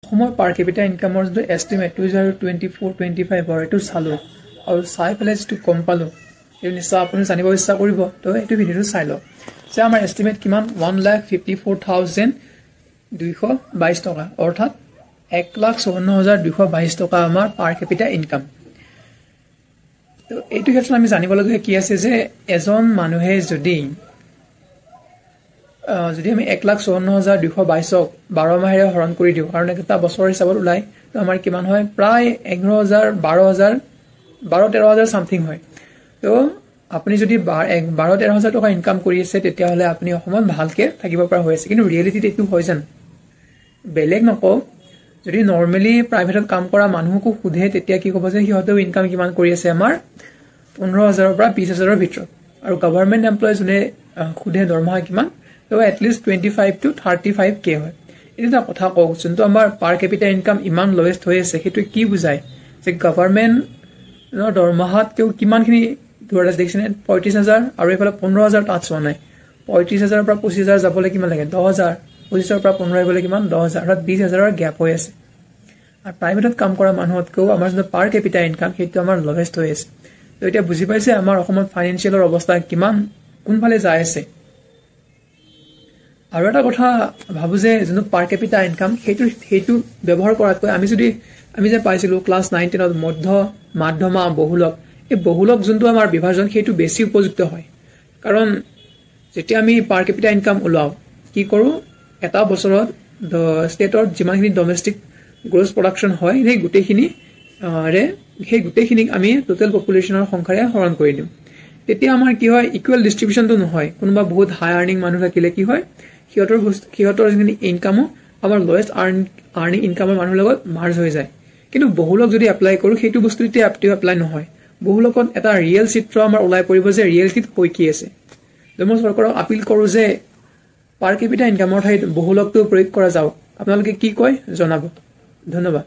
অসমৰ পাৰ কেপিটা ইনকামৰ যিটো এষ্টিমেট 2024-25 এইটো চালোঁ আৰু চাই পেলাই যিটো গম পালোঁ এইটো নিশ্চয় আপুনি জানিব ইচ্ছা কৰিব তো এইটো ভিডিঅ'টো চাই লওক যে আমাৰ এষ্টিমেট কিমান 1,54,222 টকা অৰ্থাৎ 1,54,222 টকা আমাৰ পাৰ কেপিটা ইনকাম তো এইটো ক্ষেত্ৰত আমি জানিবলগীয়া কি আছে যে এজন মানুহে যদি আমি 1,54,222ক 12 মাহেৰে হৰণ কৰি দিওঁ কাৰণ এটা বছৰ হিচাপত ওলাই তো আমাৰ কিমান হয় প্ৰায় 11,000 12,000 সামথিং হয় তো আপুনি যদি 12,000-13,000 টকা ইনকাম কৰি আছে তেতিয়া হলে আপুনি অসমত ভালকে থাকিব পৰা হৈ আছে কিন্তু ৰিয়েলিটিত এইটো হয় জানো বেলেগ নকও যদি নৰমালি প্ৰাইভেটত কাম কৰা মানুহকো খুধে তেতিয়া কি ক'ব যে সিহঁতেও ইনকাম কিমান কৰি আছে আমাৰ 15,000 পৰা 20,000 ভিতৰত আৰু গভৰ্ণমেণ্ট এমপ্লয় জনে খুধে দৰমহা কিমান তো এটলিষ্ট 25 to 35k হয় এটা কথা কওক যোনটো আমাৰ পাৰ কেপিটা ইনকাম ইমান লোৱেষ্ট হৈ আছে সেইটো কি বুজায় যে গভৰ্ণমেণ্টৰ দৰমহাত কেও কিমানখিনি ধৰা দেখছেনে 35,000 আৰু এফালে 15,000 টাচ হোৱা নাই 35,000 পৰা 25,000 যাবলৈ কিমান লাগে 10,000 25,000 পৰা 15 আহিবলৈ কিমান 10,000 অৰ্থাৎ 20,000ৰ গ্যাপ হৈ আছে আৰু প্ৰাইভেটত কাম কৰা মানুহতকৈ আমাৰ যোনটো পাৰ কেপিটা ইনকাম সেইটো আমাৰ লোৱেষ্ট হৈ আছে তো এটা বুজি পাইছে আমাৰ অসমত ফাইনান্সিয়েলৰ অৱস্থা কিমান কোনফালে যায় আছে আৰু এটা কথা ভাবো যে যোনটো পাৰ কেপিটা ইনকাম সেইটো ব্যৱহাৰ কৰাতকৈ আমি যে পাইছিলো ক্লাছ 9 10ত মধ্যমা বহুলক এই বহুলক যোনটো আমাৰ বিভাজন সেইটো বেছি উপযুক্ত হয় কাৰণ যেতিয়া আমি পাৰ কেপিটা ইনকাম উলাও কি কৰো এটা বছৰত ষ্টেটৰ যিমানখিনি ডমেষ্টিক গ্ৰছ প্ৰডাকচন হয় সেই গোটেইখিনিক আমি টোটেল পপুলেশ্যনৰ সংখ্যাৰে হৰণ কৰি দিম তেতিয়া আমাৰ কি হয় ইকুৱেল ডিস্ট্ৰিবিউশনটো নহয় কোনোবা বহুত হাই আৰ্নিং মানুহ থাকিলে কি হয় সিহঁতৰ যিখিনি ইনকামো আমাৰ লোৱেষ্ট আৰ্নিং ইনকামৰ মানুহৰ লগত মাৰ্জ হৈ যায় কিন্তু বহুলক যদি এপ্লাই কৰো সেইটো বস্তু এতিয়া এপ্লাই নহয় বহুলকত এটা ৰিয়েল চিত্ৰ আমাৰ ওলাই পৰিব যে ৰিয়েলিটিত হৈ কি আছে মই চৰকাৰক আপিল কৰো যে পাৰ কেপিটা ইনকামৰ ঠাইত বহুলকটো প্ৰয়োগ কৰা যাওক আপোনালোকে কি কয় জনাব ধন্যবাদ